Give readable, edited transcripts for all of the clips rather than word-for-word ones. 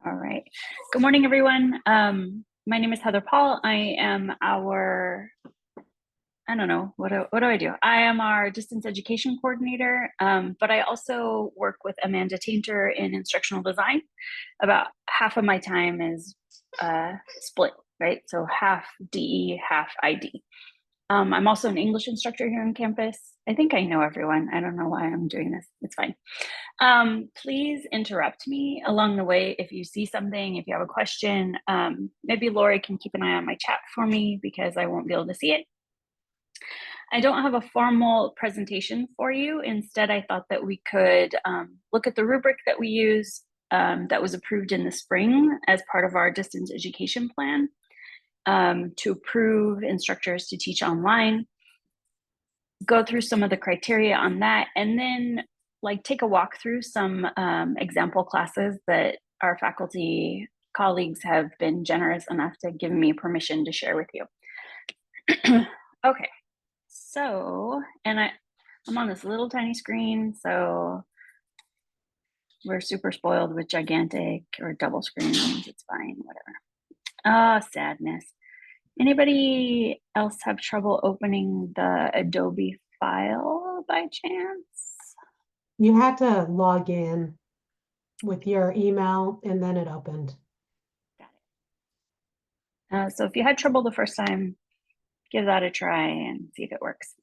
All right. Good morning, everyone. My name is Heather Paul. I am I don't know, what do I do? I am our distance education coordinator, but I also work with Amanda Tainter in instructional design. About half of my time is split, right? So half DE, half ID. I'm also an English instructor here on campus. I think I know everyone. I don't know why I'm doing this. It's fine. Please interrupt me along the way if you see something, if you have a question. Maybe Lori can keep an eye on my chat for me because I won't be able to see it. I don't have a formal presentation for you. Instead, I thought that we could look at the rubric that we use that was approved in the spring as part of our distance education plan to approve instructors to teach online, go through some of the criteria on that, and then take a walk through some example classes that our faculty colleagues have been generous enough to give me permission to share with you. Okay, so, and I'm on this little tiny screen, so we're super spoiled with gigantic or double screens. It's fine, whatever. Oh, sadness. Anybody else have trouble opening the Adobe file by chance? You had to log in with your email and then it opened. Got it. So if you had trouble the first time, give that a try and see if it works.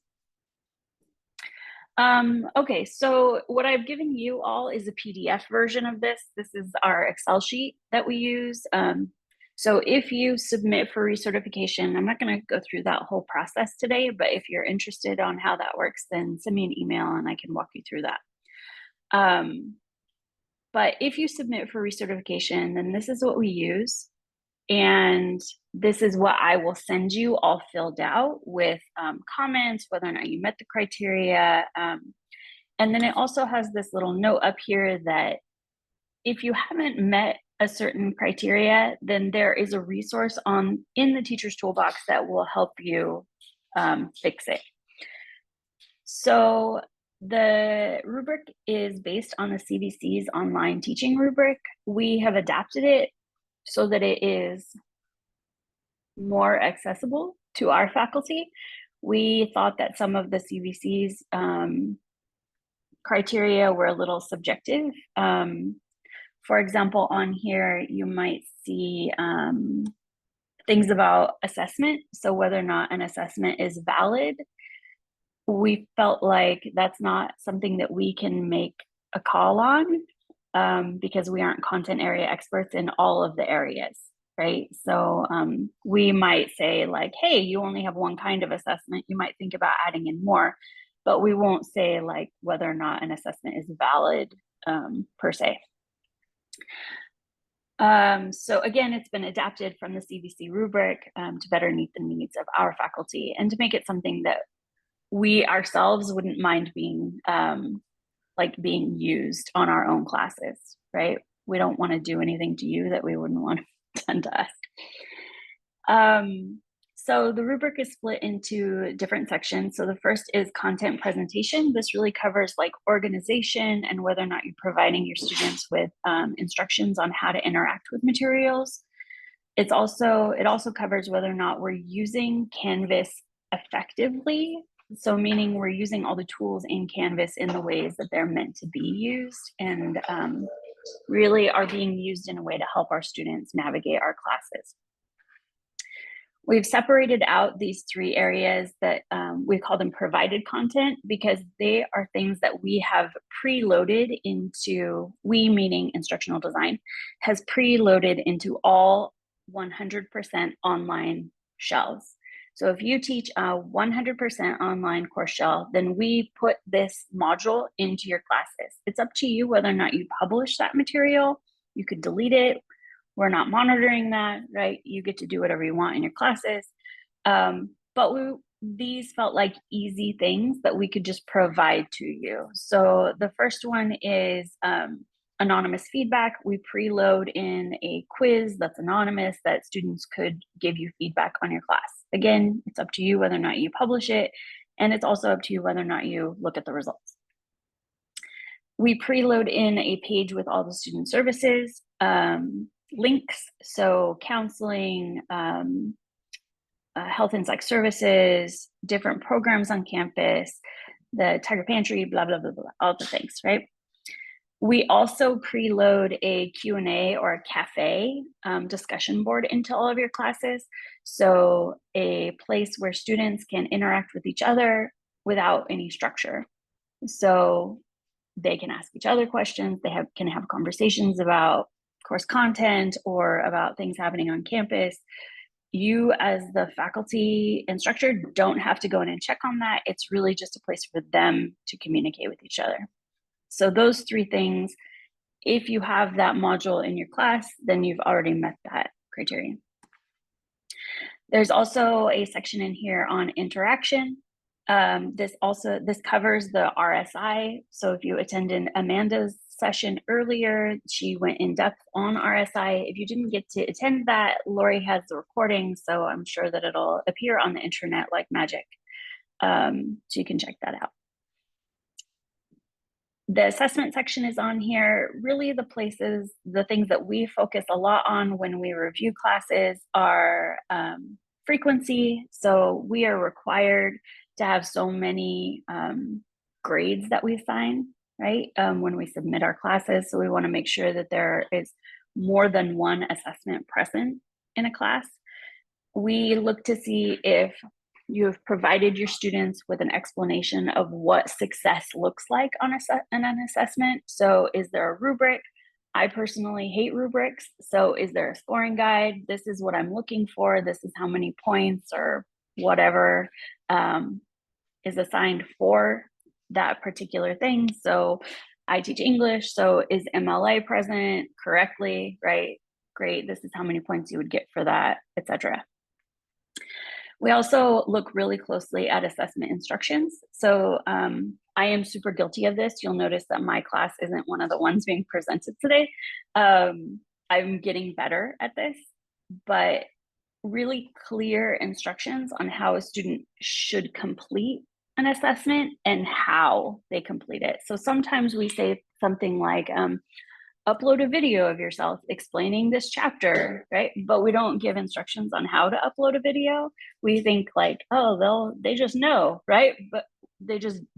Okay, so what I've given you all is a PDF version of this. This is our Excel sheet that we use. So if you submit for recertification, I'm not going to go through that whole process today, but if you're interested on how that works, then send me an email and I can walk you through that. But if you submit for recertification, then this is what we use. And this is what I will send you all filled out with comments, whether or not you met the criteria. And then it also has this little note up here that if you haven't met a certain criteria, then there is a resource in the teacher's toolbox that will help you fix it. So the rubric is based on the CVC's online teaching rubric. We have adapted it so that it is more accessible to our faculty. We thought that some of the CVC's criteria were a little subjective. For example, on here, you might see things about assessment. So whether or not an assessment is valid, we felt like that's not something that we can make a call on because we aren't content area experts in all of the areas, right? So we might say like, hey, you only have one kind of assessment. You might think about adding in more, but we won't say like whether or not an assessment is valid per se. So again, it's been adapted from the CVC rubric to better meet the needs of our faculty and to make it something that we ourselves wouldn't mind being being used on our own classes, right? We don't want to do anything to you that we wouldn't want done to us. So the rubric is split into different sections. So the first is content presentation. This really covers like organization and whether or not you're providing your students with instructions on how to interact with materials. It also covers whether or not we're using Canvas effectively. So meaning we're using all the tools in Canvas in the ways that they're meant to be used and really are being used in a way to help our students navigate our classes. We've separated out these three areas that we call them provided content because they are things that we have preloaded into, we meaning instructional design, has preloaded into all 100% online shells. So if you teach a 100% online course shell, then we put this module into your classes. It's up to you whether or not you publish that material. You could delete it. We're not monitoring that, right? You get to do whatever you want in your classes. But these felt like easy things that we could just provide to you. So the first one is anonymous feedback. We preload in a quiz that's anonymous that students could give you feedback on your class. Again, it's up to you whether or not you publish it. And it's also up to you whether or not you look at the results. We preload in a page with all the student services, links, so counseling, health and sex services, different programs on campus, the Tiger Pantry, blah, blah, blah, blah, all the things, right? We also preload a Q&A or a cafe discussion board into all of your classes. So a place where students can interact with each other without any structure. So they can ask each other questions, can have conversations about course content or about things happening on campus. You as the faculty instructor don't have to go in and check on that. It's really just a place for them to communicate with each other. So those three things, if you have that module in your class, then you've already met that criterion. There's also a section in here on interaction. This covers the RSI. So if you attended Amanda's session earlier, she went in depth on RSI. If you didn't get to attend that, Lori has the recording, so I'm sure that it'll appear on the internet like magic. So you can check that out. The assessment section is on here. Really the things that we focus a lot on when we review classes are frequency. So we are required to have so many grades that we assign, right? When we submit our classes. So we want to make sure that there is more than one assessment present in a class. We look to see if you have provided your students with an explanation of what success looks like on an assessment. So is there a rubric? I personally hate rubrics. So is there a scoring guide? This is what I'm looking for. This is how many points or whatever is assigned for that particular thing. So I teach English. So is MLA present correctly, right? Great. This is how many points you would get for that, etc. We also look really closely at assessment instructions. So I am super guilty of this. You'll notice that my class isn't one of the ones being presented today. I'm getting better at this, but really clear instructions on how a student should complete an assessment and how they complete it. So sometimes we say something like, upload a video of yourself explaining this chapter, right? But we don't give instructions on how to upload a video. We think like, oh, they just know, right? But they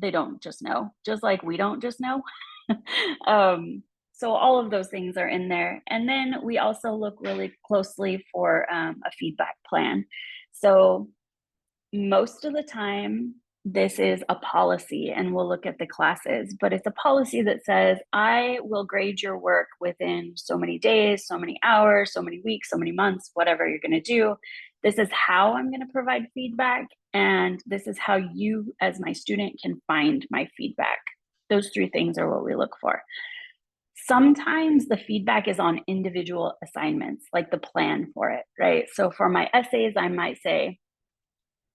don't just know, just like we don't just know. So all of those things are in there. And then we also look really closely for a feedback plan. So most of the time, this is a policy, and we'll look at the classes, but it's a policy that says, I will grade your work within so many days, so many hours, so many weeks, so many months, whatever you're going to do. This is how I'm going to provide feedback, and this is how you as my student can find my feedback. Those three things are what we look for. Sometimes the feedback is on individual assignments, like the plan for it, right? So for my essays, I might say,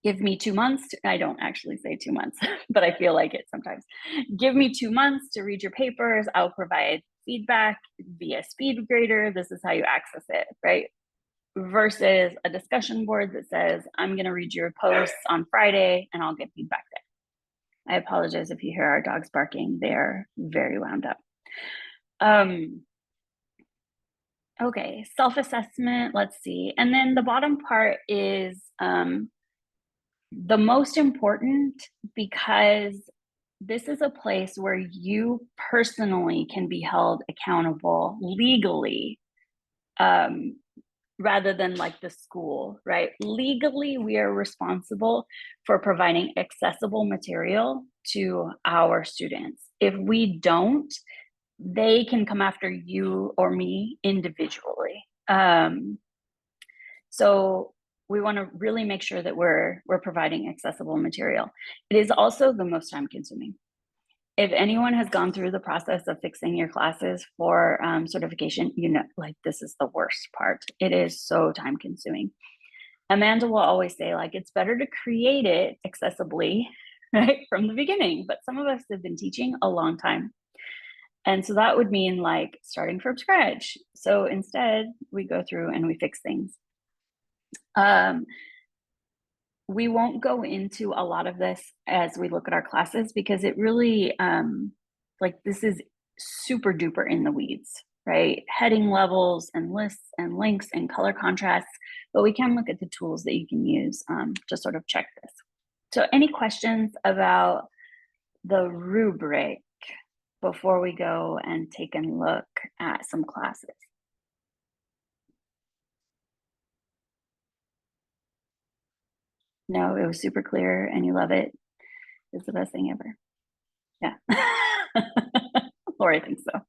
give me 2 months. I don't actually say 2 months, but I feel like it sometimes. Give me 2 months to read your papers. I'll provide feedback via speed grader. This is how you access it, right? Versus a discussion board that says, I'm going to read your posts on Friday and I'll get feedback there. I apologize if you hear our dogs barking. They're very wound up. Okay, self-assessment, let's see. And then the bottom part is the most important, because this is a place where you personally can be held accountable legally, rather than like the school, right? Legally, we are responsible for providing accessible material to our students. If we don't, they can come after you or me individually. So we want to really make sure that we're providing accessible material. It is also the most time consuming. If anyone has gone through the process of fixing your classes for certification, you know, like this is the worst part. It is so time consuming. Amanda will always say, like, it's better to create it accessibly, right, from the beginning. But some of us have been teaching a long time. And so that would mean like starting from scratch. So instead, we go through and we fix things. We won't go into a lot of this as we look at our classes, because it really, like, this is super duper in the weeds, right? Heading levels and lists and links and color contrasts, but we can look at the tools that you can use to sort of check this. So any questions about the rubric before we go and take a look at some classes? No, it was super clear and you love it. It's the best thing ever. Yeah. Lori thinks so.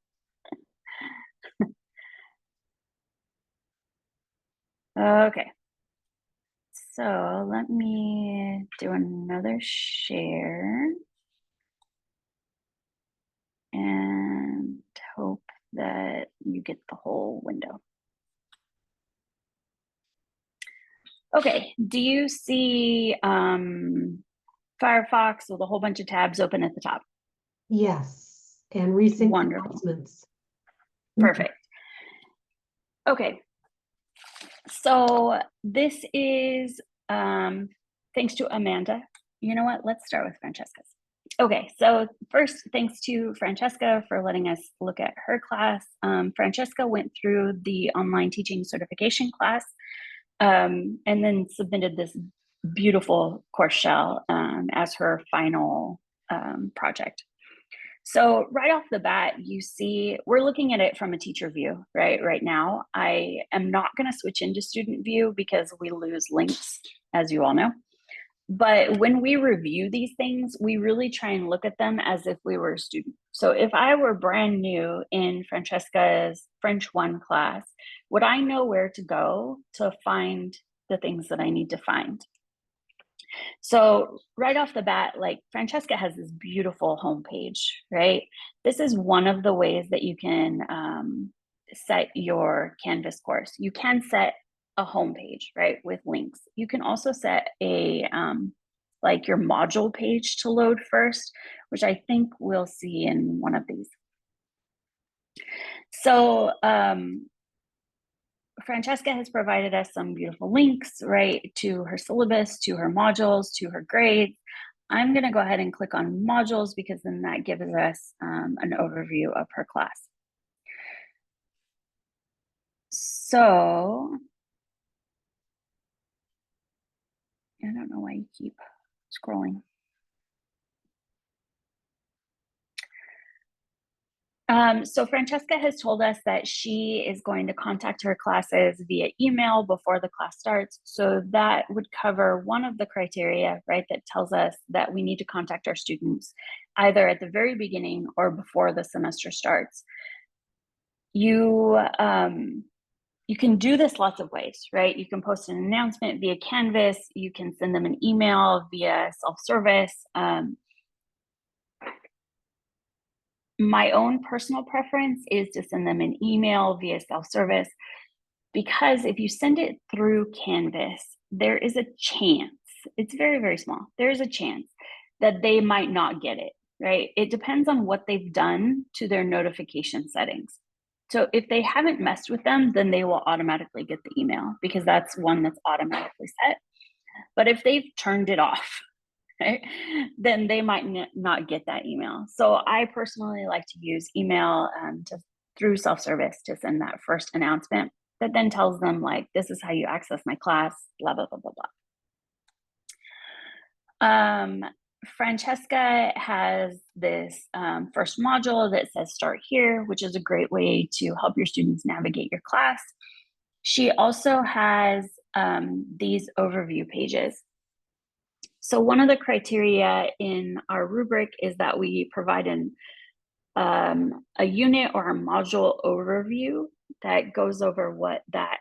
Okay. So let me do another share and hope that you get the whole window. Okay, do you see Firefox with a whole bunch of tabs open at the top? Yes, and recent Wonderful. announcements. Perfect. Okay, so this is thanks to Amanda. You know what? Let's start with Francesca's. Okay, so first, thanks to Francesca for letting us look at her class. Francesca went through the online teaching certification class and then submitted this beautiful course shell as her final project. So right off the bat, you see, we're looking at it from a teacher view, right now. I am not going to switch into student view because we lose links, as you all know. But when we review these things, we really try and look at them as if we were a student. So if I were brand new in Francesca's French 1 class, would I know where to go to find the things that I need to find? So right off the bat, like Francesca has this beautiful homepage, right? This is one of the ways that you can set your Canvas course. You can set a homepage, right, with links. You can also set a like your module page to load first, which I think we'll see in one of these. So Francesca has provided us some beautiful links, right, to her syllabus, to her modules, to her grades. I'm going to go ahead and click on modules because then that gives us an overview of her class. So I don't know why you keep scrolling. So Francesca has told us that she is going to contact her classes via email before the class starts. So that would cover one of the criteria, right, that tells us that we need to contact our students either at the very beginning or before the semester starts. You can do this lots of ways, right? You can post an announcement via Canvas. You can send them an email via self-service. My own personal preference is to send them an email via self-service because if you send it through Canvas, there is a chance, it's very, very small, there's a chance that they might not get it, right? It depends on what they've done to their notification settings. So if they haven't messed with them, then they will automatically get the email because that's one that's automatically set. But if they've turned it off, right, then they might not get that email. So I personally like to use email through self-service to send that first announcement that then tells them like, this is how you access my class, blah, blah, blah, blah, blah. Francesca has this first module that says start here, which is a great way to help your students navigate your class. She also has these overview pages. So one of the criteria in our rubric is that we provide a unit or a module overview that goes over what that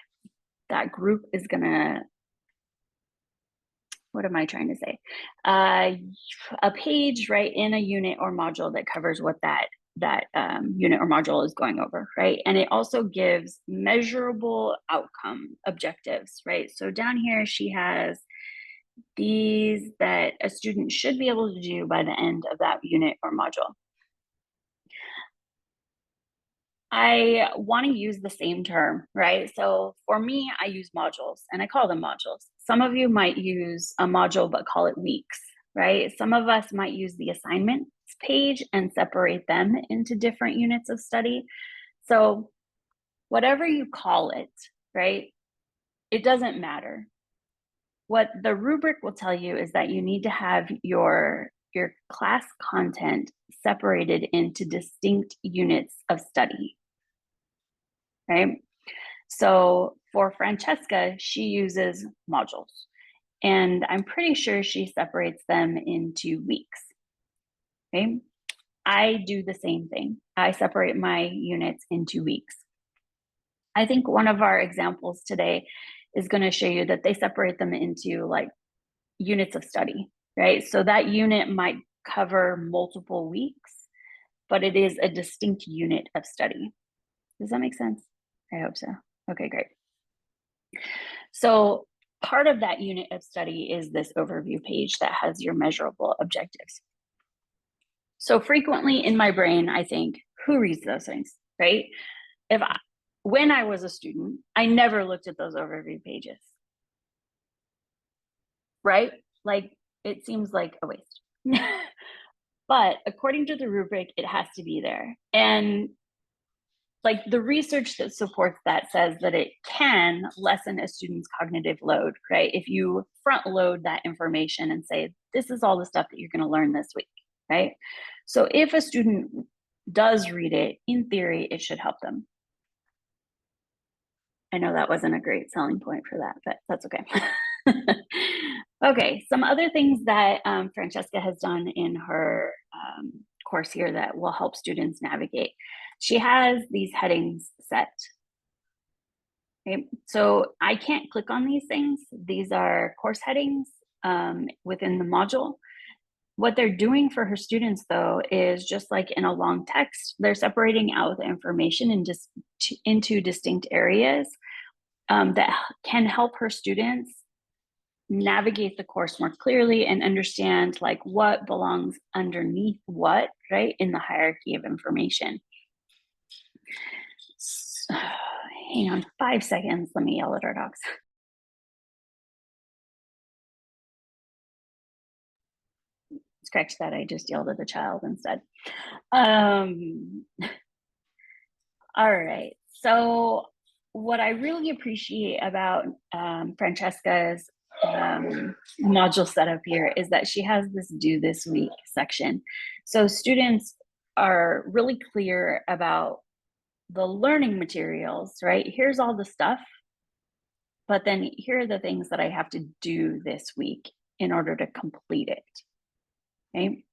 group is gonna, what am I trying to say? A page, right, in a unit or module that covers what that unit or module is going over, right? And it also gives measurable outcome objectives, right? So down here, she has these that a student should be able to do by the end of that unit or module. I want to use the same term, right? So for me, I use modules and I call them modules. Some of you might use a module but call it weeks, right? Some of us might use the assignment page and separate them into different units of study. So whatever you call it, right, it doesn't matter. What the rubric will tell you is that you need to have your class content separated into distinct units of study, right? So for Francesca, she uses modules, and I'm pretty sure she separates them into weeks, okay? I do the same thing. I separate my units into weeks. I think one of our examples today is going to show you that they separate them into like units of study, right? So that unit might cover multiple weeks, but it is a distinct unit of study. Does that make sense? I hope so. Okay, great. So part of that unit of study is this overview page that has your measurable objectives. So frequently in my brain, I think, who reads those things, right? When I was a student, I never looked at those overview pages, right? Like it seems like a waste. But according to the rubric, it has to be there. And like the research that supports that says that it can lessen a student's cognitive load, right? If you front load that information and say, this is all the stuff that you're going to learn this week, right? So if a student does read it, in theory, it should help them. I know that wasn't a great selling point for that, but that's okay. Okay, some other things that Francesca has done in her course here that will help students navigate. She has these headings set. Okay, so I can't click on these things. These are course headings within the module. What they're doing for her students, though, is just like in a long text, they're separating out the information into distinct areas that can help her students navigate the course more clearly and understand like what belongs underneath what, right, in the hierarchy of information. So, hang on 5 seconds, let me yell at our dogs. Scratch that, I just yelled at the child instead. All right, so what I really appreciate about Francesca's module setup here is that she has this due this week section. So students are really clear about the learning materials, right? Here's all the stuff, but then here are the things that I have to do this week in order to complete it, okay?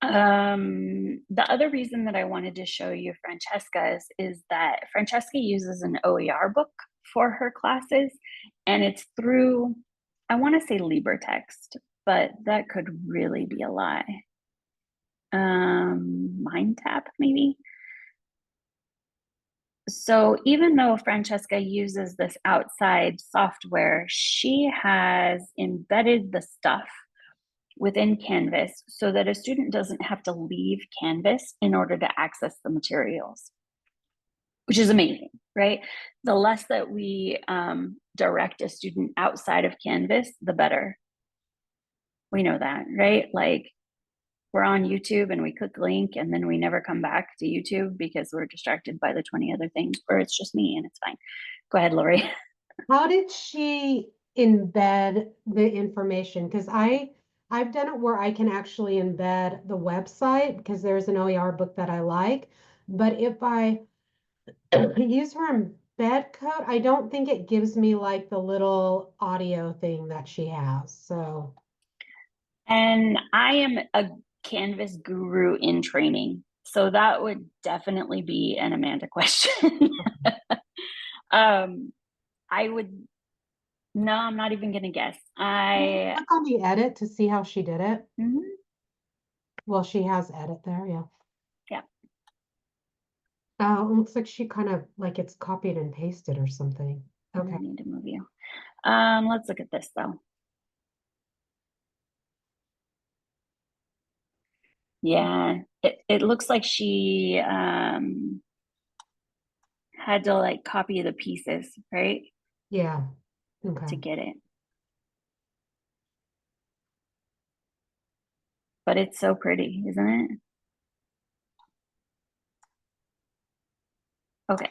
The other reason that I wanted to show you Francesca's is that Francesca uses an OER book for her classes, and it's through, I want to say LibreText, but that could really be a lie. MindTap maybe. So even though Francesca uses this outside software, she has embedded the stuff within Canvas so that a student doesn't have to leave Canvas in order to access the materials, which is amazing, right? The less that we direct a student outside of Canvas, the better. We know that, right? Like we're on YouTube and we click link and then we never come back to YouTube because we're distracted by the 20 other things, or it's just me and it's fine. Go ahead, Lori. How did she embed the information? Because I've done it where I can actually embed the website because there's an OER book that I like. But if I use her embed code, I don't think it gives me like the little audio thing that she has. So And I am a Canvas guru in training. So that would definitely be an Amanda question. I would, no, I'm not even gonna guess. click on the edit to see how she did it. Mhm. Well, she has edit there, yeah. Yeah. It looks like she kind of like it's copied and pasted or something. I Okay. need to move you. Let's look at this though. Yeah, it looks like she had to like copy the pieces, right? Yeah. To Okay. get it. but it's so pretty, isn't it? Okay.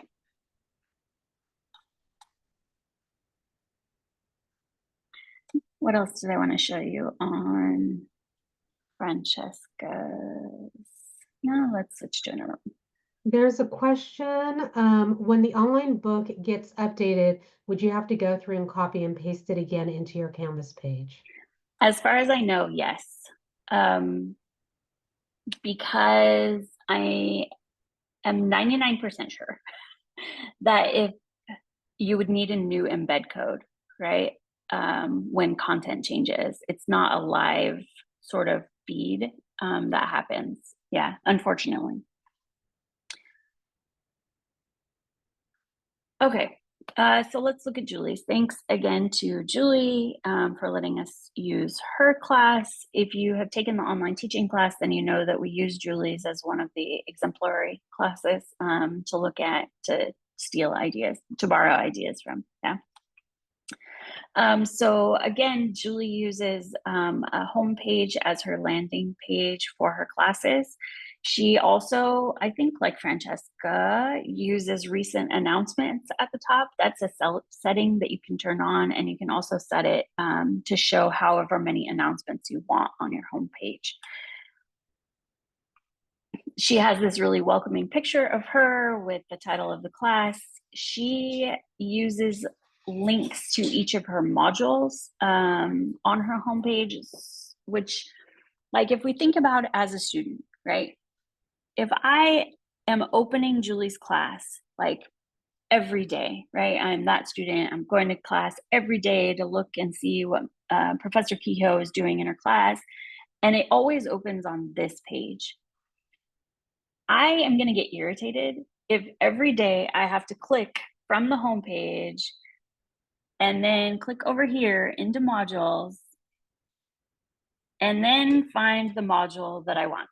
What else did I want to show you on Francesca's? No, let's switch to another one. There's a question, when the online book gets updated, would you have to go through and copy and paste it again into your Canvas page? As far as I know, yes. Because I am 99% sure that if you would need a new embed code, right? When content changes, it's not a live sort of feed that happens. Yeah, unfortunately. Okay, so let's look at Julie's. Thanks again to Julie for letting us use her class. If you have taken the online teaching class, then you know that we use Julie's as one of the exemplary classes to look at, to steal ideas, to borrow ideas from. Yeah. So again, Julie uses a home page as her landing page for her classes. She also, I think like Francesca, uses recent announcements at the top. That's a setting that you can turn on, and you can also set it to show however many announcements you want on your home page. She has this really welcoming picture of her with the title of the class. She uses links to each of her modules on her homepage, which, like, if we think about it as a student, right? If I am opening Julie's class, like every day, right? I'm that student, I'm going to class every day to look and see what Professor Kehoe is doing in her class. And it always opens on this page. I am going to get irritated if every day I have to click from the homepage and then click over here into modules and then find the module that I want,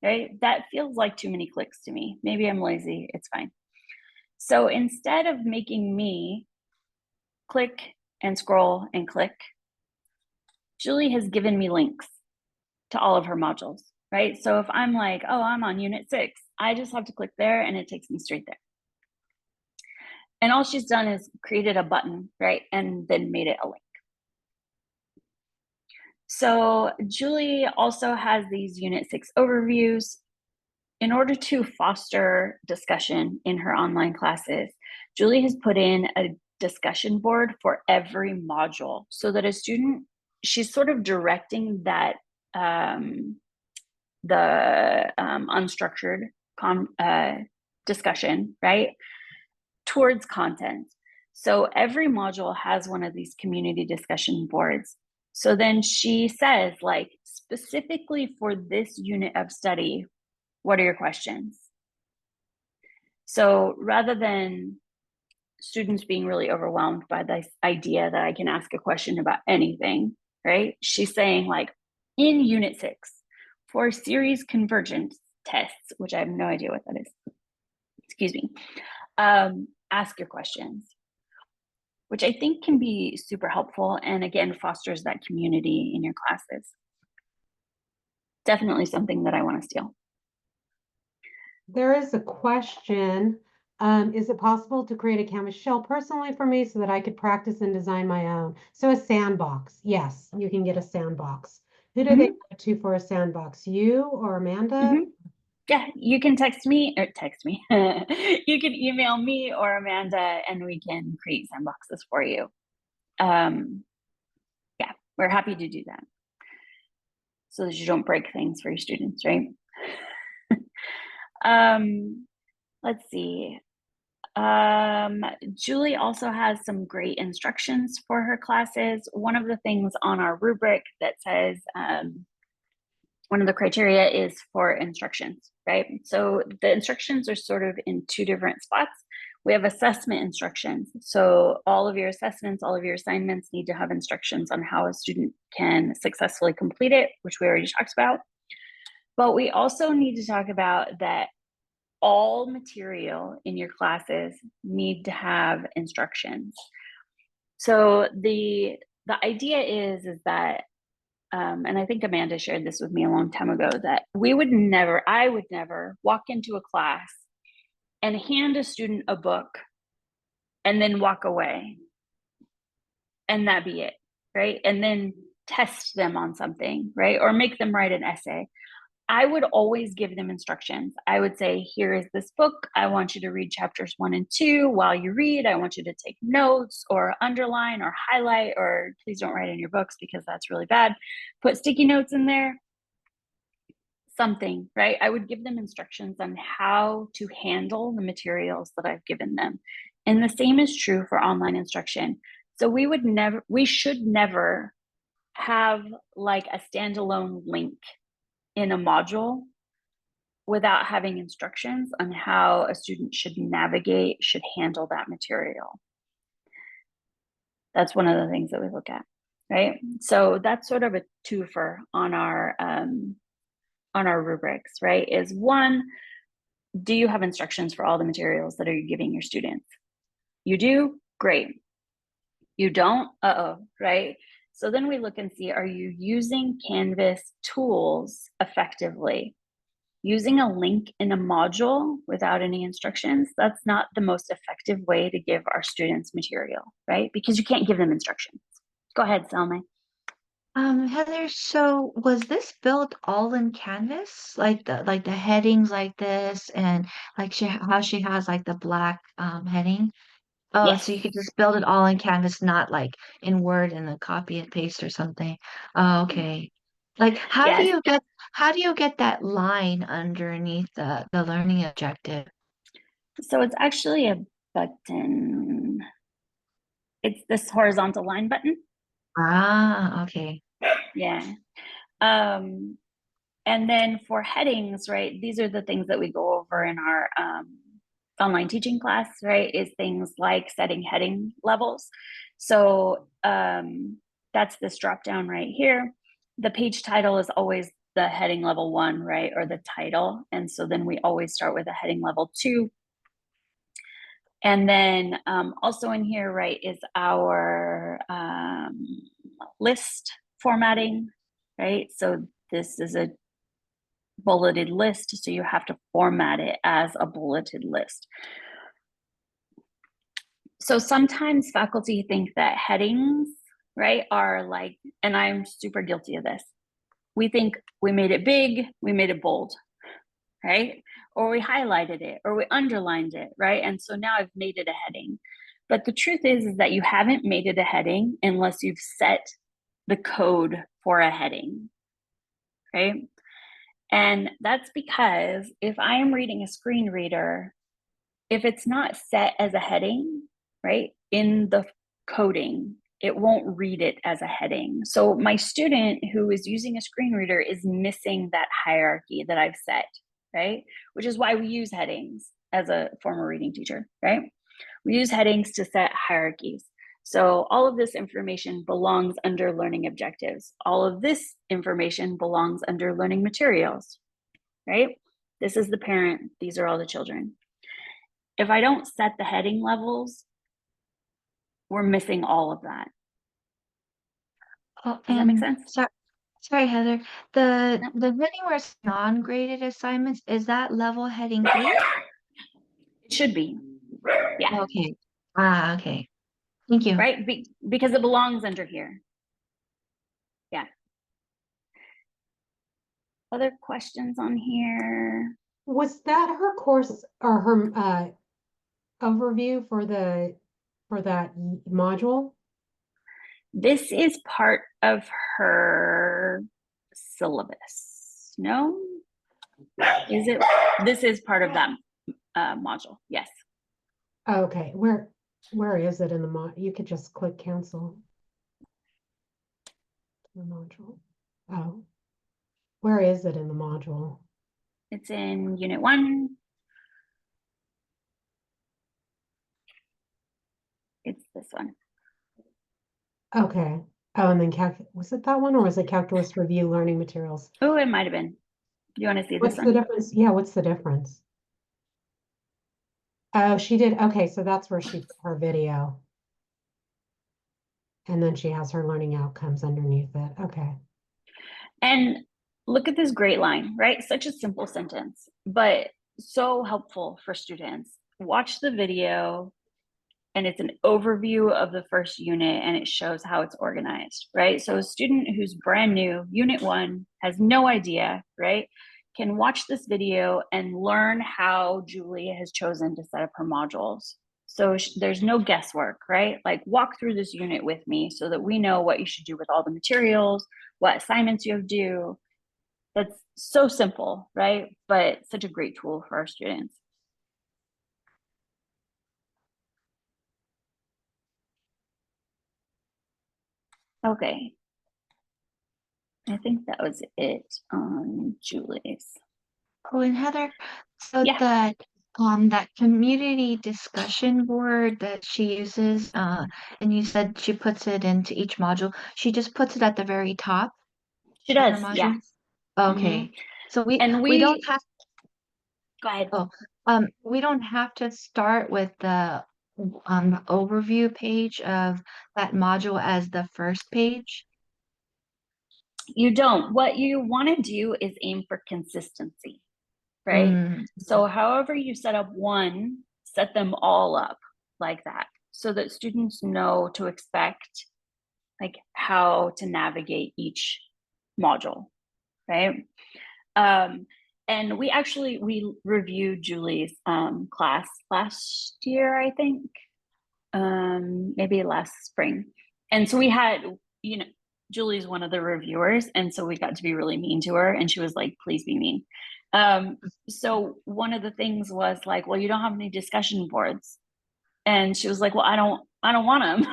right? That feels like too many clicks to me. Maybe I'm lazy, it's fine. So instead of making me click and scroll and click, Julie has given me links to all of her modules, right? So if I'm like, oh, I'm on unit 6, I just have to click there and it takes me straight there. And all she's done is created a button, right? And then made it a link. So Julie also has these Unit 6 overviews. In order to foster discussion in her online classes, Julie has put in a discussion board for every module so that a student, she's sort of directing that unstructured discussion, right, towards content. So every module has one of these community discussion boards. So then she says, like, specifically for this unit of study, what are your questions? So rather than students being really overwhelmed by this idea that I can ask a question about anything, right? She's saying, like, in unit 6, for series convergence tests, which I have no idea what that is, excuse me, ask your questions, which I think can be super helpful and again fosters that community in your classes. Definitely something that I want to steal. There is a question. Is it possible to create a Canvas shell personally for me so that I could practice and design my own? So a sandbox. Yes, you can get a sandbox. Who do they go to for a sandbox? You or Amanda? Yeah, you can text me or text me. You can email me or Amanda and we can create sandboxes for you. Yeah, we're happy to do that so that you don't break things for your students, right? Let's see. Julie also has some great instructions for her classes. One of the things on our rubric that says one of the criteria is for instructions, right? So the instructions are sort of in two different spots. We have assessment instructions. So all of your assessments, all of your assignments need to have instructions on how a student can successfully complete it, which we already talked about. But we also need to talk about that all material in your classes need to have instructions. So the idea is that and I think Amanda shared this with me a long time ago, that I would never walk into a class and hand a student a book and then walk away and that be it, right? And then test them on something, right? Or make them write an essay. I would always give them instructions. I would say, here is this book. I want you to read chapters 1 and 2. While you read, I want you to take notes or underline or highlight, or please don't write in your books because that's really bad. Put sticky notes in there, something, right? I would give them instructions on how to handle the materials that I've given them. And the same is true for online instruction. So we should never have like a standalone link in a module without having instructions on how a student should handle that material. That's one of the things that we look at, right? So that's sort of a twofer on our rubrics, right? Is one, do you have instructions for all the materials that are giving your students? You do? Great. You don't? Uh-oh, right? So then we look and see, are you using Canvas tools effectively? Using a link in a module without any instructions, that's not the most effective way to give our students material, right? Because you can't give them instructions. Go ahead, Salme. Heather, so was this built all in Canvas? Like the headings like this and like how she has like the black heading? Oh, Yes. so you could just build it all in Canvas, not like in Word and then copy and paste or something. Oh, okay. Like Yes. how do you get that line underneath the learning objective? So it's actually a button. It's this horizontal line button. Ah, okay. Yeah. Um, and then for headings, right, these are the things that we go over in our online teaching class, right, is things like setting heading levels. So that's this drop down right here. The page title is always the heading level 1, right, or the title. And so then we always start with a heading level 2. And then also in here, right, is our list formatting, right? So this is a bulleted list, so you have to format it as a bulleted list. So sometimes faculty think that headings, right, are like, and I'm super guilty of this. We think we made it big, we made it bold, right? Or we highlighted it, or we underlined it, right? And so now I've made it a heading. But the truth is that you haven't made it a heading unless you've set the code for a heading, right? And that's because if I am reading a screen reader, if it's not set as a heading, right, in the coding, it won't read it as a heading. So my student who is using a screen reader is missing that hierarchy that I've set, right? Which is why we use headings as a former reading teacher, right? We use headings to set hierarchies. So all of this information belongs under learning objectives. All of this information belongs under learning materials, right? This is the parent, these are all the children. If I don't set the heading levels, we're missing all of that. Oh, Does that make and sense? sorry, Heather. The No. the heading where it's non-graded assignments, is that level heading 3? It should be. Yeah. Okay. Ah, okay. Thank you. Right? Because it belongs under here. Yeah. Other questions on here? Was that her course or her overview for that module? This is part of her syllabus. No? Is it? This is part of that module. Yes. Okay, where is it in the mod? You could just click cancel the module. Oh, where is it in the module? It's in Unit 1. It's this one. Okay. Oh, and then was it that one or was it calculus review learning materials? Oh, it might have been. Do you want to see this What's the one? difference? Yeah, what's the difference? Oh, she did. Okay, so that's where she put her video. And then she has her learning outcomes underneath it. Okay. And look at this great line, right? Such a simple sentence, but so helpful for students. Watch the video, and it's an overview of the first unit, and it shows how it's organized, right? So a student who's brand new, unit 1, has no idea, right, can watch this video and learn how Julie has chosen to set up her modules. So there's no guesswork, right? Like, walk through this unit with me so that we know what you should do with all the materials, what assignments you have due. That's so simple, right? But such a great tool for our students. Okay, I think that was it on Julie's. Oh, and Heather, so Yeah, that community discussion board that she uses, and you said she puts it into each module. She just puts it at the very top she of her does. Yeah. module. Hmm. Okay. So And we don't have go ahead. oh we don't have to start with the overview page of that module as the first page. You don't. What you want to do is aim for consistency, right? Mm. So however you set up one, set them all up like that so that students know to expect, like, how to navigate each module, right? Um, and we reviewed Julie's class last year, I think, maybe last spring. And so we had, you know, Julie's one of the reviewers, and so we got to be really mean to her, and she was like, "Please be mean." So one of the things was like, "Well, you don't have any discussion boards," and she was like, "Well, I don't want them,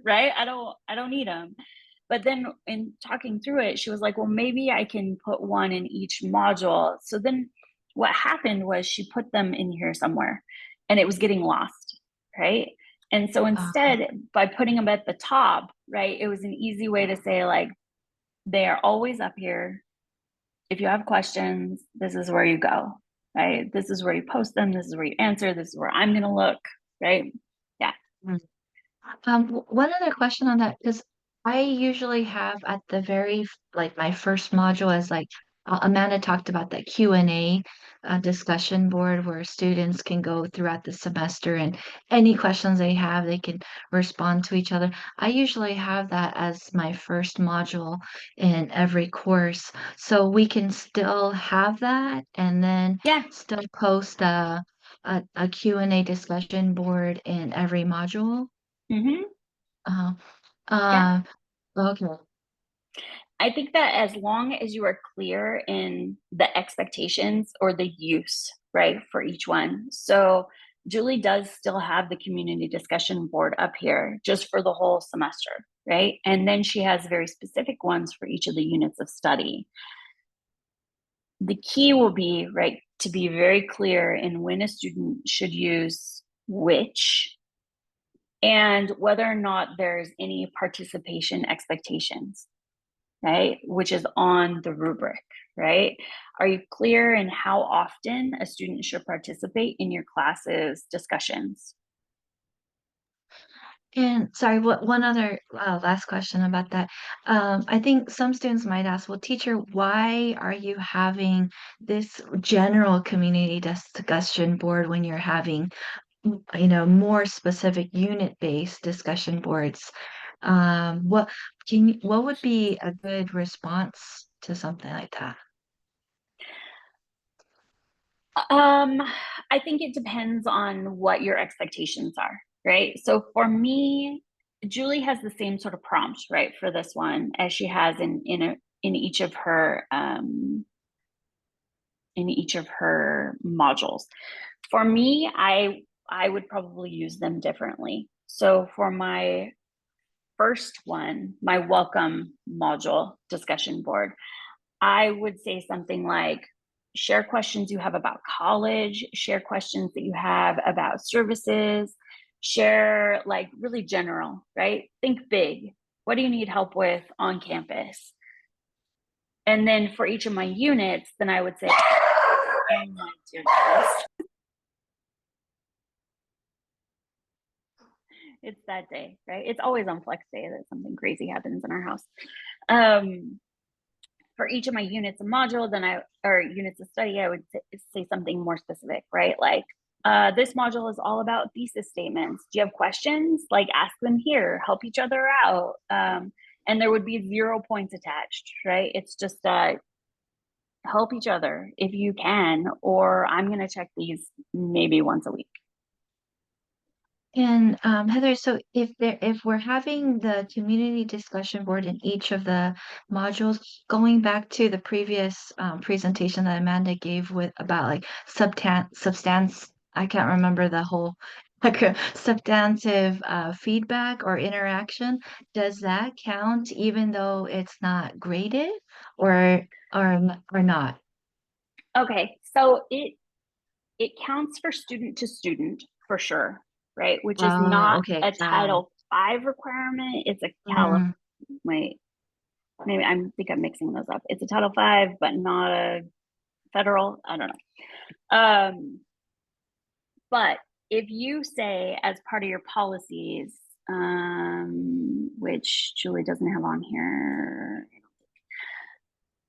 right? I don't need them." But then in talking through it, she was like, "Well, maybe I can put one in each module." So then what happened was she put them in here somewhere, and it was getting lost, right? And so Uh, instead, by putting them at the top, right, it was an easy way to say, like, they are always up here. If you have questions, this is where you go, right? This is where you post them. This is where you answer. This is where I'm going to look, right? Yeah. One other question on that, because I usually have at the like my first module as like Amanda talked about that Q&A discussion board where students can go throughout the semester and any questions they have, they can respond to each other. I usually have that as my first module in every course. So we can still have that and then Yeah. still post a Q&A discussion board in every module. Mm-hmm. Uh, Yeah. uh, okay. I think that as long as you are clear in the expectations or the use, right, for each one. So Julie does still have the community discussion board up here just for the whole semester, right? And then she has very specific ones for each of the units of study. The key will be, right, to be very clear in when a student should use which and whether or not there's any participation expectations, right? Which is on the rubric, right? Are you clear in how often a student should participate in your class's discussions? And sorry, what one other last question about that. I think some students might ask, well, teacher, why are you having this general community discussion board when you're having, more specific unit-based discussion boards? What would be a good response to something like that? Um, I think it depends on what your expectations are, right? So for me, Julie has the same sort of prompt, right, for this one as she has in each of her modules. For me, I would probably use them differently. So for my first one, my welcome module discussion board, I would say something like, share questions you have about college, share questions that you have about services, share, like, really general, right? Think big. What do you need help with on campus? And then for each of my units, then I would say, oh my goodness, it's that day, right? It's always on flex day that something crazy happens in our house. Um, for each of my units of module, or units of study, I would say something more specific, right? Like, this module is all about thesis statements. Do you have questions? Like, ask them here, help each other out. And there would be 0 points attached, right? It's just help each other if you can, or I'm going to check these maybe once a week. And Heather, so if we're having the community discussion board in each of the modules, going back to the previous presentation that Amanda gave with about like substance, I can't remember the whole like substantive feedback or interaction, does that count even though it's not graded or not? Okay, so it counts for student to student for sure, right? Which is Oh, not okay. a Title V requirement. It's a California. Wait, maybe I think I'm mixing those up. It's a Title V, but not a federal. I don't know. But if you say as part of your policies, which Julie doesn't have on here,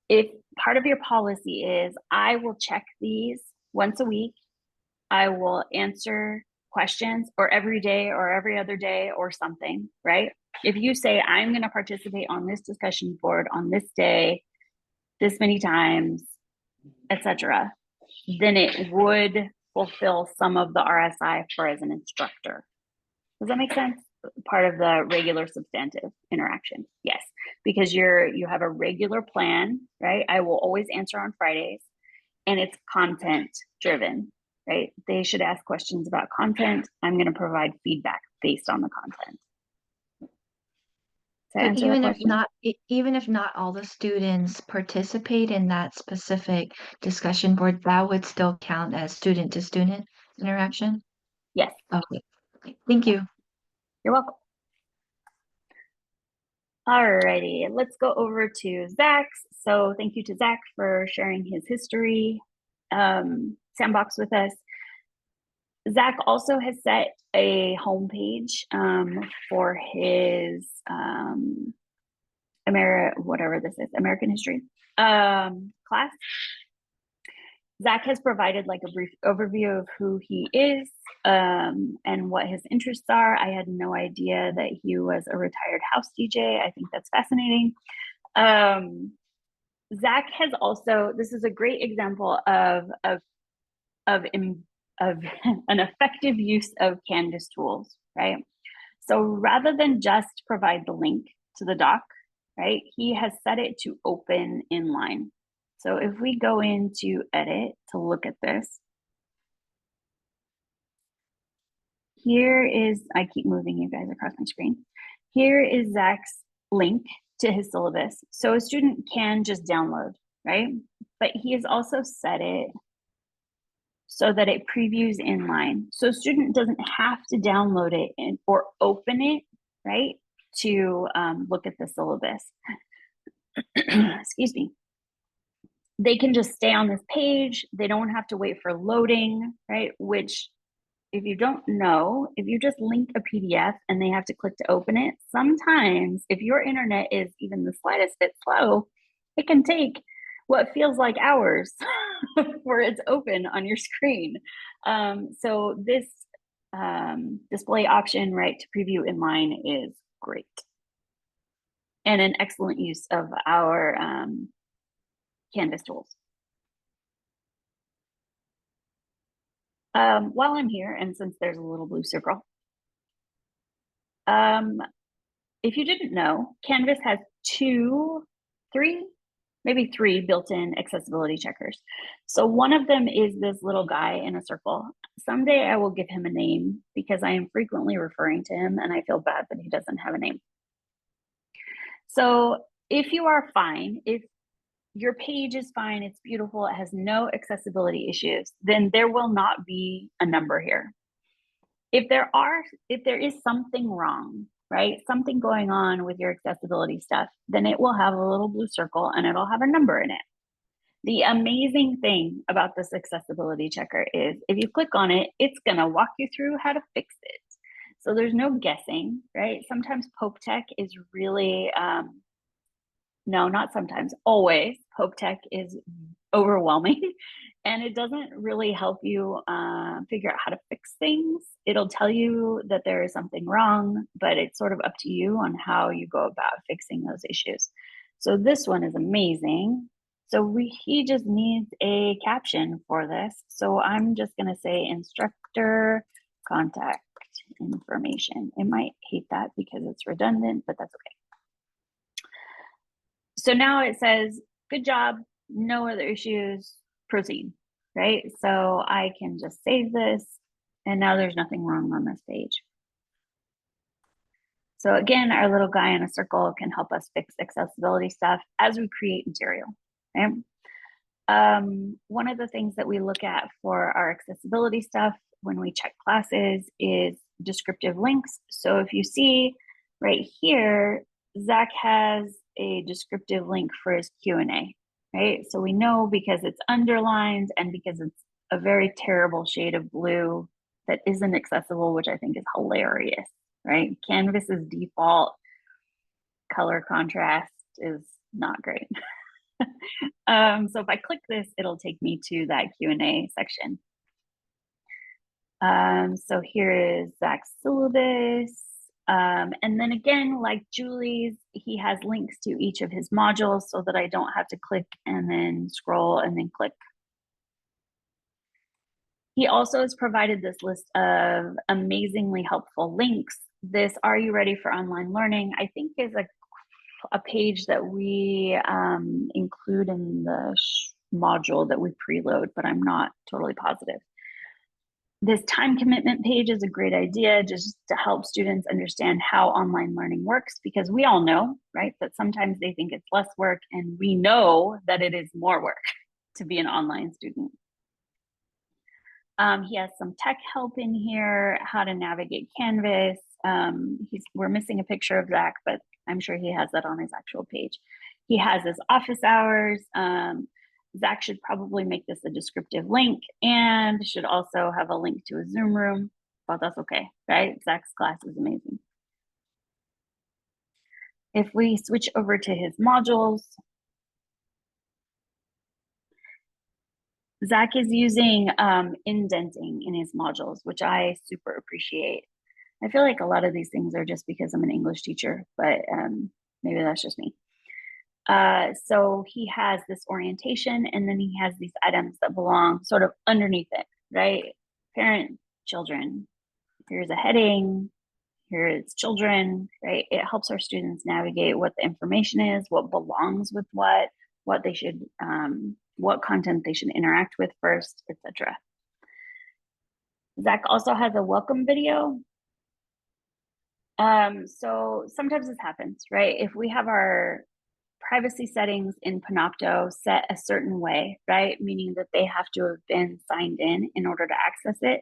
if part of your policy is, I will check these once a week, I will answer questions, or every day or every other day or something, right? If you say, I'm going to participate on this discussion board on this day, this many times, etc., then it would fulfill some of the RSI for as an instructor. Does that make sense? Part of the regular substantive interaction. Yes, because you have a regular plan, right? I will always answer on Fridays, and it's content driven, right? They should ask questions about content. I'm going to provide feedback based on the content. To So answer that question? even if not all the students participate in that specific discussion board, that would still count as student to student interaction? Yes. Okay. Thank you. You're welcome. Alrighty, let's go over to Zach's. So thank you to Zach for sharing his history sandbox with us. Zach also has set a homepage for his American history class. Zach has provided like a brief overview of who he is and what his interests are. I had no idea that he was a retired house DJ. I think that's fascinating. Zach has also, this is a great example of an effective use of Canvas tools, right? So rather than just provide the link to the doc, right, he has set it to open inline. So if we go into edit to look at this, here is, I keep moving you guys across my screen. Here is Zach's link to his syllabus. So a student can just download, right? But he has also set it so that it previews inline. So a student doesn't have to download it or open it, right, to look at the syllabus. Excuse me. They can just stay on this page. They don't have to wait for loading, right? Which, if you don't know, if you just link a PDF and they have to click to open it, sometimes if your internet is even the slightest bit slow, it can take what feels like hours for it's open on your screen. So this display option, right, to preview inline is great. And an excellent use of our Canvas tools. While I'm here, and since there's a little blue circle, if you didn't know, Canvas has maybe three built-in accessibility checkers. So one of them is this little guy in a circle. Someday I will give him a name because I am frequently referring to him and I feel bad that he doesn't have a name. So if you are fine, if your page is fine, it's beautiful, it has no accessibility issues, then there will not be a number here. If there is something wrong, right, something going on with your accessibility stuff, then it will have a little blue circle and it'll have a number in it. The amazing thing about this accessibility checker is if you click on it, it's gonna walk you through how to fix it. So there's no guessing, right? Sometimes Pope Tech is really No, not sometimes, always. Pope Tech is overwhelming and it doesn't really help you figure out how to fix things. It'll tell you that there is something wrong, but it's sort of up to you on how you go about fixing those issues. So this one is amazing. So he just needs a caption for this. So I'm just going to say instructor contact information. It might hate that because it's redundant, but that's okay. So now it says, good job, no other issues, proceed, right? So I can just save this and now there's nothing wrong on this page. So again, our little guy in a circle can help us fix accessibility stuff as we create material, right? One of the things that we look at for our accessibility stuff when we check classes is descriptive links. So if you see right here, Zach has a descriptive link for his Q&A, right? So we know because it's underlined and because it's a very terrible shade of blue that isn't accessible, which I think is hilarious, right? Canvas's default color contrast is not great. So if I click this, it'll take me to that Q&A section. So here is Zach's syllabus. And then again, like Julie's, he has links to each of his modules so that I don't have to click and then scroll and then click. He also has provided this list of amazingly helpful links. This Are You Ready for Online Learning, I think is a page that we include in the module that we preload, but I'm not totally positive. This time commitment page is a great idea just to help students understand how online learning works, because we all know, right, that sometimes they think it's less work and we know that it is more work to be an online student. He has some tech help in here, how to navigate Canvas. We're missing a picture of Zach, but I'm sure he has that on his actual page. He has his office hours. Zach should probably make this a descriptive link and should also have a link to a Zoom room, but that's okay, right? Zach's class is amazing. If we switch over to his modules, Zach is using indenting in his modules, which I super appreciate. I feel like a lot of these things are just because I'm an English teacher, but maybe that's just me. So he has this orientation and then he has these items that belong sort of underneath it, right? Parent, children, here's a heading, here it's children, right? It helps our students navigate what the information is, what belongs with what they should, what content they should interact with first, etc. Zach also has a welcome video. So sometimes this happens, right? If we have our privacy settings in Panopto set a certain way, right? Meaning that they have to have been signed in order to access it,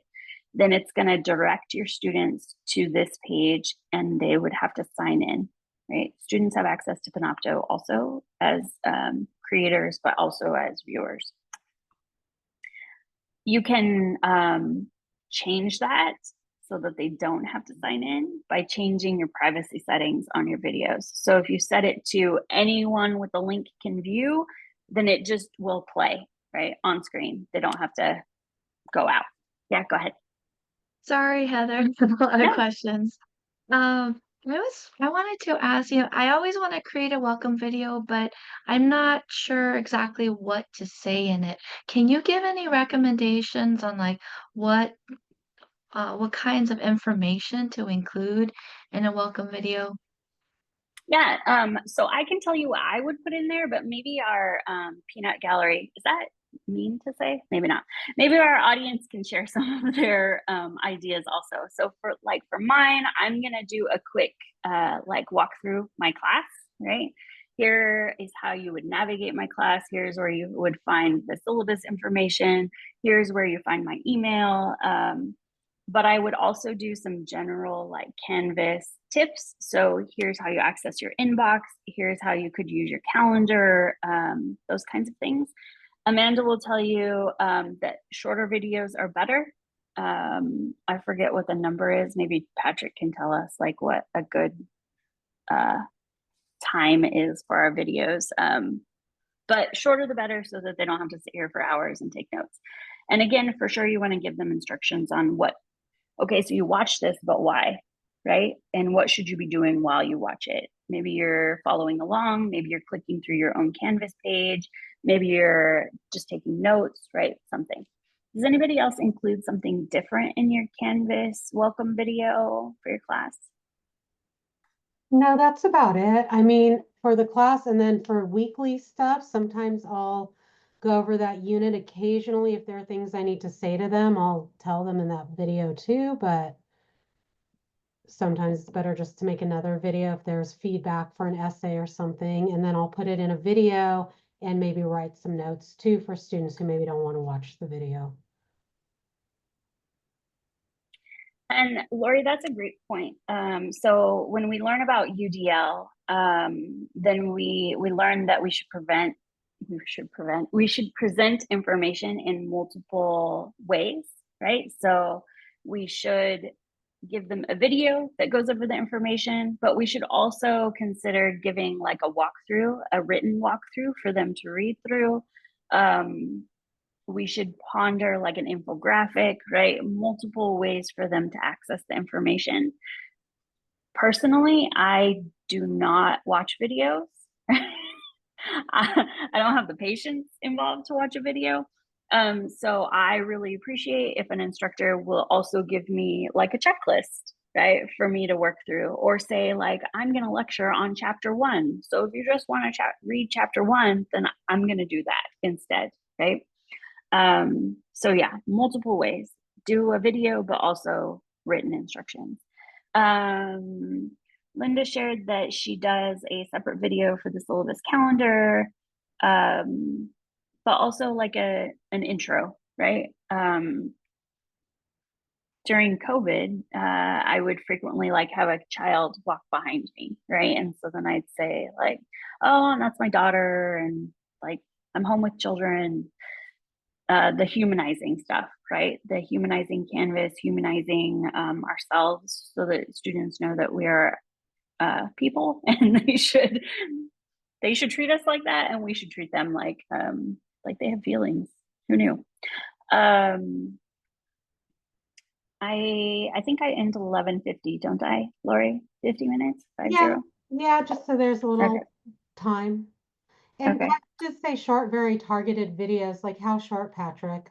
then it's going to direct your students to this page and they would have to sign in, right? Students have access to Panopto also as creators, but also as viewers. You can change that so that they don't have to sign in by changing your privacy settings on your videos. So if you set it to anyone with a link can view, then it just will play, right, on screen. They don't have to go out. Yeah, go ahead. Sorry, Heather, a lot of questions. I wanted to ask you, I always want to create a welcome video, but I'm not sure exactly what to say in it. Can you give any recommendations on like what kinds of information to include in a welcome video? Yeah, so I can tell you what I would put in there, but maybe our peanut gallery, is that mean to say? Maybe not. Maybe our audience can share some of their ideas also. So for mine, I'm gonna do a quick like walk through my class, right? Here is how you would navigate my class. Here's where you would find the syllabus information. Here's where you find my email. But I would also do some general like Canvas tips. So here's how you access your inbox. Here's how you could use your calendar, those kinds of things. Amanda will tell you that shorter videos are better. I forget what the number is. Maybe Patrick can tell us like what a good time is for our videos. But shorter the better, so that they don't have to sit here for hours and take notes. And again, for sure, you want to give them instructions on what, okay, so you watch this, but why, right? And what should you be doing while you watch it? Maybe you're following along, maybe you're clicking through your own Canvas page, maybe you're just taking notes, right? Something. Does anybody else include something different in your Canvas welcome video for your class? No, that's about it. I mean, for the class and then for weekly stuff, sometimes I'll go over that unit. Occasionally, if there are things I need to say to them, I'll tell them in that video too, but sometimes it's better just to make another video if there's feedback for an essay or something, and then I'll put it in a video and maybe write some notes too for students who maybe don't want to watch the video. And Lori, that's a great point. So when we learn about UDL, then we learn that we should present information in multiple ways, right? So we should give them a video that goes over the information, but we should also consider giving like a walkthrough, a written walkthrough for them to read through. We should ponder like an infographic, right? Multiple ways for them to access the information. Personally, I do not watch videos. I don't have the patience involved to watch a video. So I really appreciate if an instructor will also give me like a checklist, right, for me to work through, or say like, I'm going to lecture on chapter 1. So if you just want to read chapter 1, then I'm going to do that instead, right? So yeah, multiple ways. Do a video, but also written instructions. Linda shared that she does a separate video for the syllabus calendar, but also like an intro, right? During COVID, I would frequently like have a child walk behind me, right? And so then I'd say like, oh, and that's my daughter, and like I'm home with children. The humanizing stuff, right? The humanizing Canvas, humanizing ourselves, so that students know that we are people, and they should treat us like that, and we should treat them like they have feelings. Who knew? I think I end 11:50, don't I, Lori? 50 minutes, 50. Yeah, just so there's a little Okay. time. And Okay. just say short, very targeted videos. Like how short, Patrick?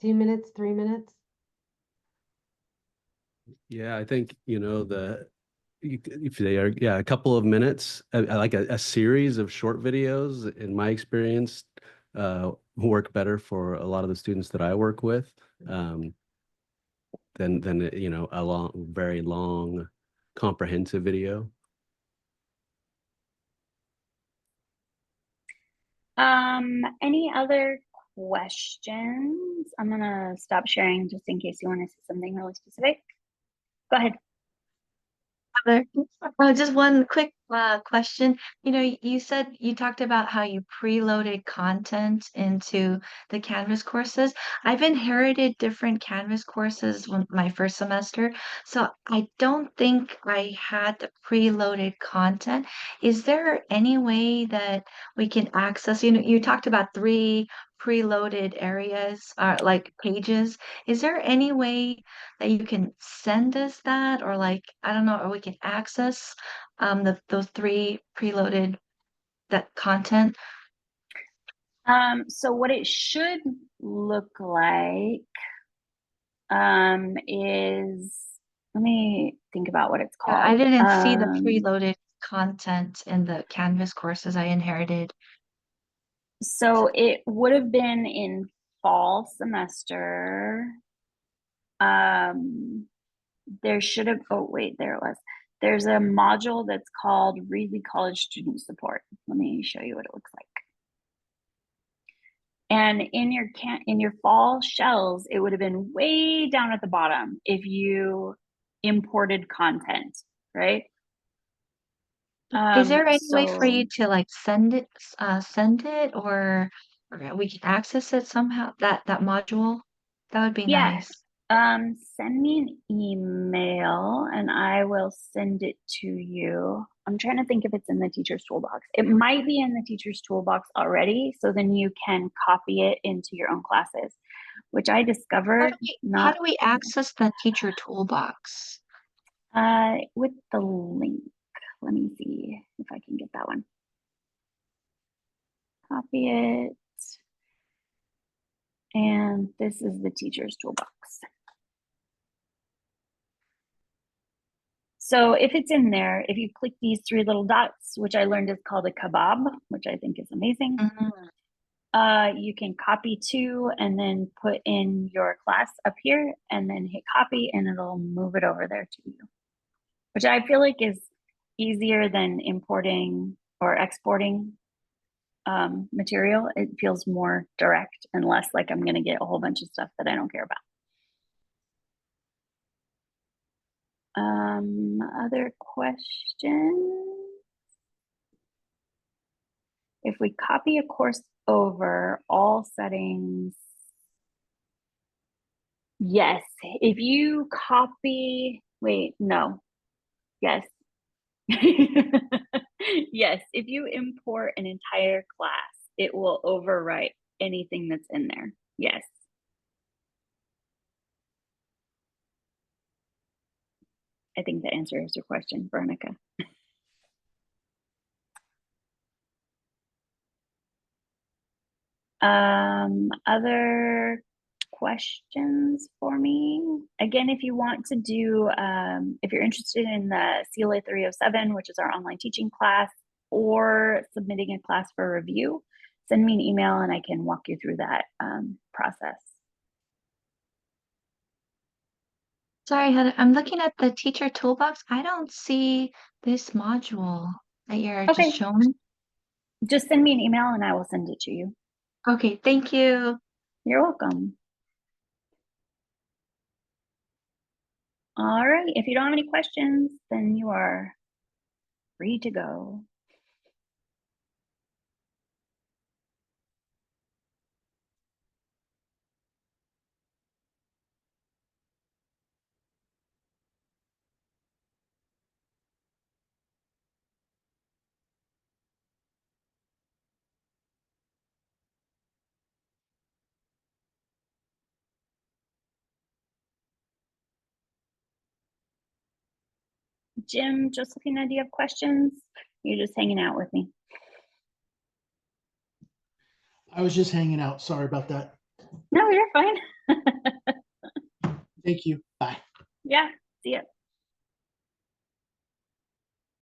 2 minutes, 3 minutes? Yeah, I think, if they are, yeah, a couple of minutes, I like a series of short videos, in my experience, work better for a lot of the students that I work with, than a very long, comprehensive video. Any other questions? I'm gonna stop sharing just in case you want to see something really specific. Go ahead. Just one quick question. You said you talked about how you preloaded content into the Canvas courses. I've inherited different Canvas courses when my first semester, so I don't think I had the preloaded content. Is there any way that we can access, you talked about 3 preloaded areas, like pages. Is there any way that you can send us that, or like, I don't know, or we can access those 3 preloaded that content? So what it should look like is, let me think about what it's Yeah, I called. didn't see the preloaded content in the Canvas courses I inherited. So it would have been in fall semester. There should have, oh wait, there it was. There's a module that's called Readly College Student Support. Let me show you what it looks like. And in your fall shells, it would have been way down at the bottom if you imported content, right? Is there any way for So you to like send it, or we can access it somehow, that module? That would be yeah, nice. Send me an email and I will send it to you. I'm trying to think if it's in the teacher's toolbox. It might be in the teacher's toolbox already, so then you can copy it into your own classes, which I How discovered do we how not do we access the teacher toolbox? with the link. Let me see if I can get that one. Copy it. And this is the teacher's toolbox. So if it's in there, if you click these 3 little dots, which I learned is called a kebab, which I think is amazing, you can copy to and then put in your class up here and then hit copy and it'll move it over there to you, which I feel like is easier than importing or exporting material. It feels more direct and less like I'm going to get a whole bunch of stuff that I don't care about. Other questions? If we copy a course over, all settings, yes. If you copy, wait, no, yes. Yes, if you import an entire class, it will overwrite anything that's in there. Yes. I think that answers your question, Veronica. Other questions for me? Again, if you want to do, if you're interested in the CLA 307, which is our online teaching class, or submitting a class for review, send me an email and I can walk you through that process. Sorry, Heather, I'm looking at the teacher toolbox. I don't see this module that you're Okay. just showing. Just send me an email and I will send it to you. Okay, thank you. You're welcome. All right, if you don't have any questions, then you are free to go. Jim, Josephina, do you have questions? You're just hanging out with me. I was just hanging out. Sorry about that. No, you're fine. Thank you. Bye. Yeah, see ya.